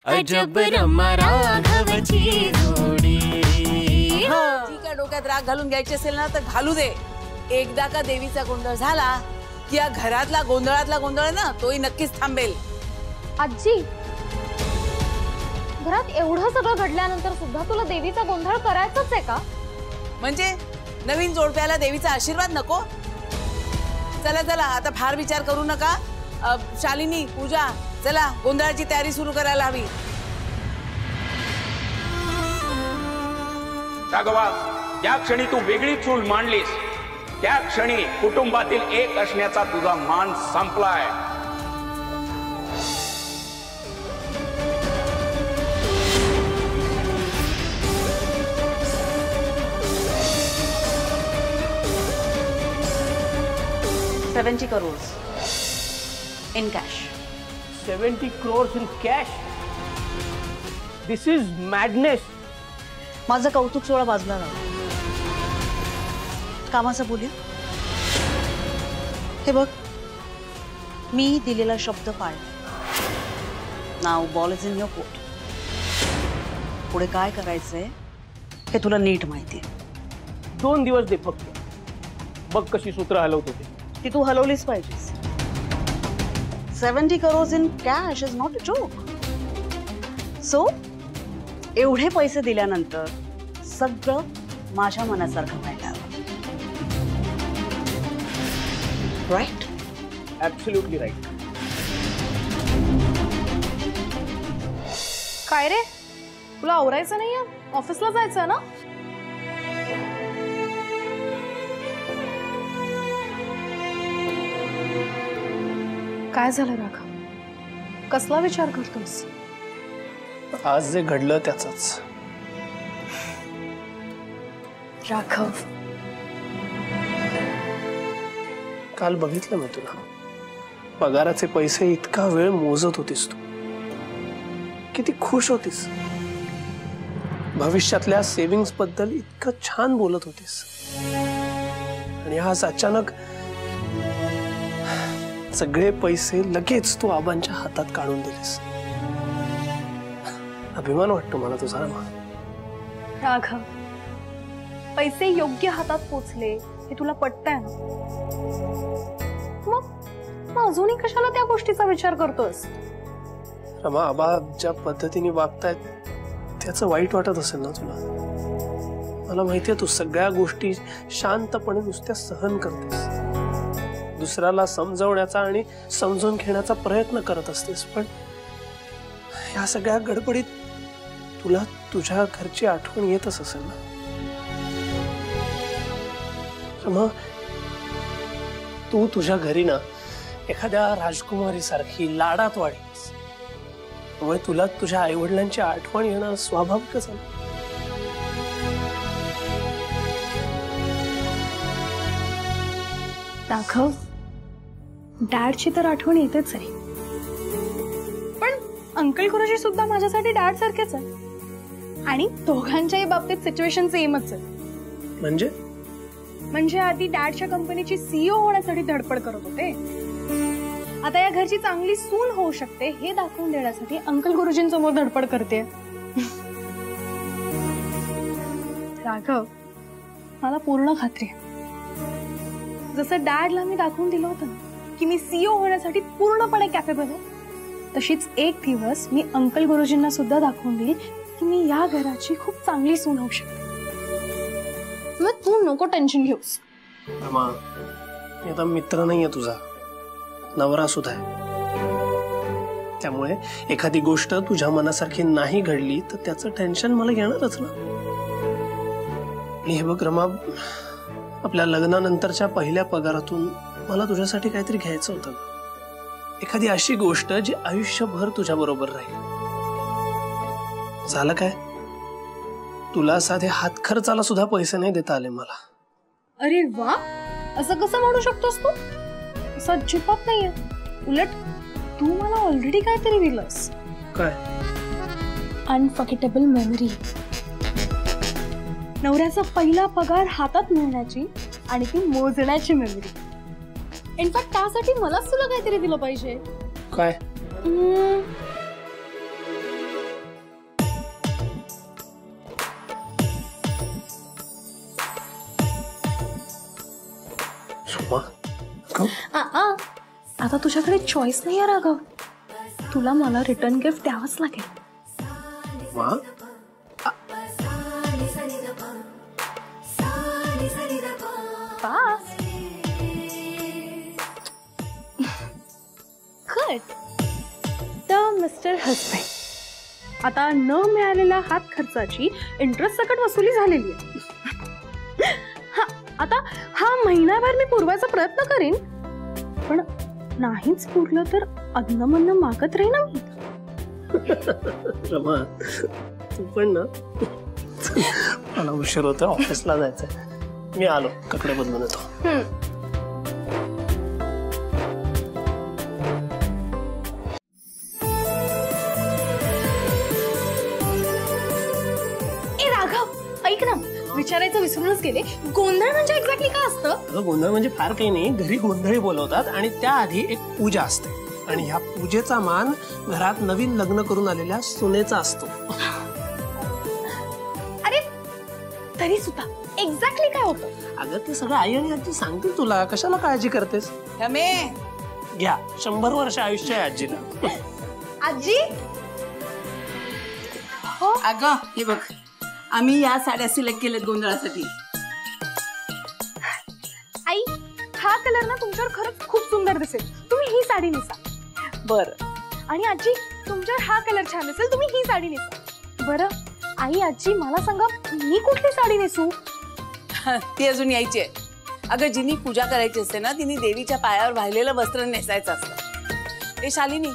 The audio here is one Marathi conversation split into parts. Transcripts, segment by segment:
अजब रमा राघवची जोडी। जी काय डोक्यात राग घालून घ्यायची असेल ना तर घालू दे। एकदा का देवीचा गोंधळ झाला की या घरातला गोंधळ ना तोही नक्कीच थांबेल। आजी, घरात एवढं सगळं घडल्यानंतर सुद्धा तुला देवीचा गोंधळ करायचाच आहे का? म्हणजे नवीन जोडप्याला देवीचा आशीर्वाद नको? चला चला आता फार विचार करू नका। शालिनी, पूजा, चला गोंधळाची तयारी सुरू करायला हवी। राघवा, त्या क्षणी तू वेगळी चूल मांडलीस त्या क्षणी कुटुंबातील एक असण्याचा तुझा मान संपलाय। $70 crores in cash. 70 crores in cash? This is madness. माझं कौतुक सोळा बाजूला राहा, कामाचं बोलूया। हे बघ, मी दिलेला शब्द पाळला। नाव ball is in your court. पुढे काय करायचंय हे तुला नीट माहिती आहे। 2 दिवस दे फक्त, बघ कशी सूत्र हलवत होते ती तू हलवलीच पाहिजेस। 70 crores in cash is not a joke. So, एवढे पैसे दिल्यानंतर सगळं माझ्या मनासारखं व्हायला हवं, राईट? Absolutely right. काय रे, तुला आवरायचं नाहीये? ऑफिसला जायचं ना? काय झालं राघव? कसला विचार करतोस? आज जे घडलं त्याचाच। राघव, काल बघितलं मी तुला, पगाराचे पैसे इतका वेळ मोजत होतीस तू, किती खुश होतीस, भविष्यातल्या सेव्हिंग्स बद्दल इतकं छान बोलत होतीस, आणि आज अचानक सगळे पैसे लगेच तू आबांच्या हातात काढून दिलेस। अभिमान वाटतो मला तुझा। राघव, पैसे योग्य हातात पोचले हे तुला पटतंय ना? मग अजूनही कशाला त्या गोष्टीचा विचार करतोस? रमा, आबा ज्या पद्धतीने वागतायत त्याचं वाईट वाटत असेल ना तुला? मला माहितीये तू सगळ्या गोष्टी शांतपणे नुसत्या सहन करतेस, दुसऱ्याला समजवण्याचा आणि समजून घेण्याचा प्रयत्न करत असतेस, पण या सगळ्या गडबडीत तुला तुझ्या घरची आठवण येतच असेल ना? रमा, तू तुझ्या घरी ना एखाद्या राजकुमारी सारखी लाडात वाढलीस, त्यामुळे तुला तुझ्या आई वडिलांची आठवण येणं स्वाभाविकच आहे। राघव, डॅडची तर आठवण येतेच आहे, पण अंकल गुरुजी सुद्धा माझ्यासाठी डॅड सारखेच आहे, आणि दोघांच्याही बाबतीत सिच्युएशन सेमच आहे। म्हणजे आधी डॅडच्या कंपनीची सीईओ होण्यासाठी धडपड करत होते, आता या घरची चांगली सून होऊ शकते हे दाखवून देण्यासाठी अंकल गुरुजींसमोर धडपड करते। राघव, मला पूर्ण खात्री आहे, जसं डॅडला मी दाखवून दिलं होतं ना की मी सीईओ होण्यासाठी पूर्णपणे कॅपेबल आहे, तशीच एक दिवस मी अंकल गुरुजींना सुद्धा दाखवून देईल की मी या घराची खूप चांगली सून होऊ शकते। मग तू नको टेन्शन घेऊस। रमा, मी आता मित्र नाहीये तुझा, नवरा सुद्धा आहे, त्यामुळे एखादी गोष्ट तुझ्या मनासारखी नाही घडली तर त्याचं टेन्शन मला येणारच ना। आणि हे बघ रमा, आपल्या लग्नानंतरच्या पहिल्या पगारातून मला तुझ्यासाठी काहीतरी घ्यायचं होतं, एखादी अशी गोष्ट जी आयुष्यभर तुझ्या बरोबर राहील। झालं काय, तुला साधे हात खर्चाला सुद्धा पैसे नाही देता आले मला। अरे वा, असं कसं म्हणू शकतोस तू? असं अजिबात नाहीये, उलट तू मला ऑलरेडी काहीतरी दिलंस। काय? अनफॉरगेटेबल मेमरी, नवऱ्याचा पहिला पगार हातात मिळण्याची आणि ती मोजण्याची मेमरी। इनफॅक्ट त्यासाठी मलाच तुला काहीतरी दिलं पाहिजे। काय? रमा आता तुझ्याकडे चॉईस नाही आहे राघव, तुला मला रिटर्न गिफ्ट द्यावंच लागेल. मा गुड. तर मिस्टर हसबँड, आता न मिळालेल्या हात खर्चाची इंटरेस्ट सकट वसुली झालेली आहे. आता हा महिनाभर मी पुरवायचा प्रयत्न करीन, पण नाहीच पुरलं तर अधनमधन मागत राहीन मी. रमा तू पण ना, मला उशीर होतं, ऑफिसला जायचंय. मी आलो, कपडे बदलून येतो. ए राघव, ऐक ना, विचारायचं विसरूनच गेले, गोंधळ म्हणजे एक्झॅक्टली काय असतं? अगं गोंधळ म्हणजे फार काही नाही, घरी गोंधळी बोलवतात आणि त्याआधी एक पूजा असते आणि ह्या पूजेचा मान घरात नवीन लग्न करून आलेल्या सुनेचा असतो. अरे तरी सुद्धा एक्झॅक्टली काय होतं? अगं ते सगळं आई आणि आजी सांगतील तुला, कशाला काळजी करतेस? रमे, घ्या, 100 वर्ष आयुष्य आहे आजीला. आजी अगं हे बघ, आम्ही या साड्या सिलेक्ट केल्यात गोंधळासाठी. आई, हा कलर ना तुमच्यावर खरंच खूप सुंदर दिसेल, तुम्ही ही साडी नेसा. बरं. आणि आजी, तुमच्यावर हा कलर छान दिसेल, तुम्ही ही साडी नेसा. बरं आई, आजी मला सांगा, मी कुठली साडी नेसू? ती अजून यायची आहे. अगं जिनी पूजा करायची असते ना, तिने देवीच्या पायावर वाहिलेलं वस्त्र नेसायचं असतं. ए शालिनी,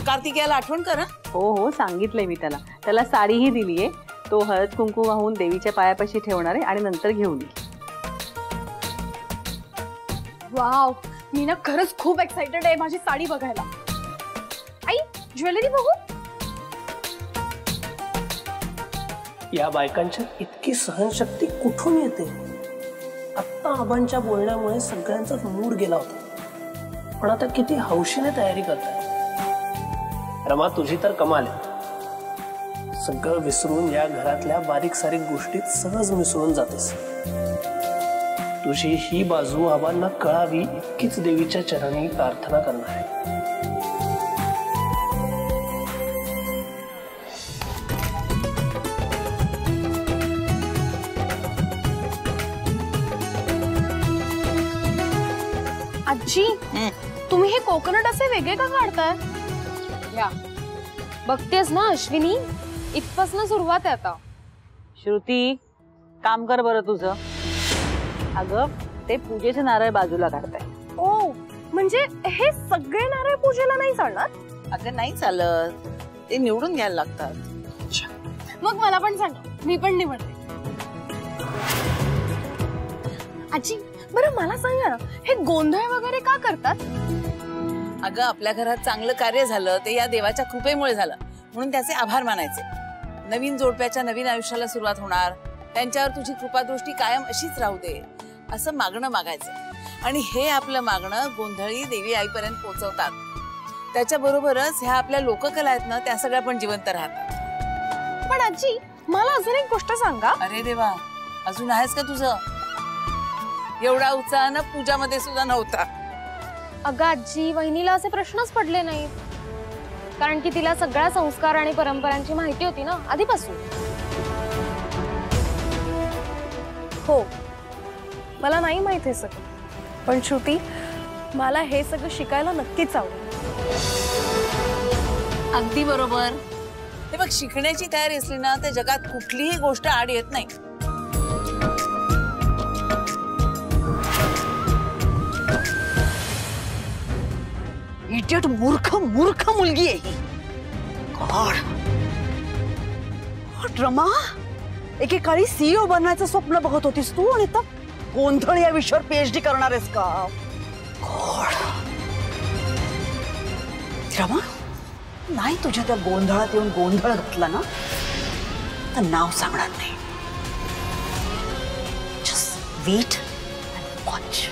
कार्तिकेयाला आठवण कर. हो हो, सांगितलंय मी त्याला. त्याला साडीही दिलीये. तो हळद कुंकू वाहून देवीच्या पायापाशी ठेवणार आहे आणि नंतर घेऊन येईल. वाव, मी ना खरंच खूप एक्साइटेड आहे माझी साडी बघायला. आई, ज्वेलरी बघू. या बायकांच्या इतकी सहनशक्ती कुठून येते? आत्ता आबांच्या बोलण्यामुळे सगळ्यांचाच मूड गेला होता, पण आता किती हौशीने तयारी करताय. रमा तुझी तर कमाल आहे, सगळं विसरून या घरातल्या बारीक सारीक गोष्टीत सहज मिसळून जातेस. तुझी ही बाजू आबांना कळावी इतकीच देवीच्या चरणी प्रार्थना करणार आहे. आजी, तुम्ही हे कोकोनट असे वेगळे का काढताय? या बघतेस ना अश्विनी, इथपासून सुरुवात आहे आता. श्रुती, काम कर बरं तुझं. अगं ते पूजेचे नारळ बाजूला काढताय. ओ, म्हणजे हे सगळे नारळ पूजेला नाही चालणार? अगं नाही चालत, ते निवडून घ्यायला लागतात. मग मला पण सांगा, मी पण निवडते. आजी, बरं मला सांगा ना, हे गोंधळ वगैरे का करतात? अगं आपल्या घरात चांगलं कार्य झालं ते या देवाच्या कृपेमुळे झालं, म्हणून त्याचे आभार मानायचे. नवीन जोडप्याच्या नवीन आयुष्याला सुरुवात होणार, त्यांच्यावर तुझी कृपादृष्टी कायम अशीच राहू दे, असं मागणं मागायचं. आणि हे आपलं मागणं गोंधळी देवी आईपर्यंत पोहोचवतात. त्याच्याबरोबरच ह्या आपल्या लोककला आहेत ना, त्या सगळ्या पण जिवंत राहतात. पण आजी, मला अजून एक गोष्ट सांगा. अरे देवा, अजून आहेस का तुझं? एवढा उत्साह ना पूजामध्ये सुद्धा नव्हता. अगं आजी, वहिनीला असे प्रश्नच पडले नाहीत, कारण की तिला सगळ्या संस्कार आणि परंपरांची माहिती होती ना आधीपासून. हो, मला नाही माहिती हे सगळं, पण श्रुती, मला हे सगळं शिकायला नक्कीच आवडेल. अगदी बरोबर. हे बघ, शिकण्याची तयारी असली ना तर जगात कुठलीही गोष्ट आड येत नाही. इडियट, मूर्ख मूर्ख मुलगी आहे ही. गॉड. रमा, एकेकाळी सीईओ बनण्याचं स्वप्न बघत होतीस तू आणि आता गोंधळ या विषयावर पीएचडी करणार आहेस का? गॉड. रमा, नाही तुझ्या त्या गोंधळात येऊन गोंधळ घातला ना तर नाव सांगणार नाही. Just wait and watch.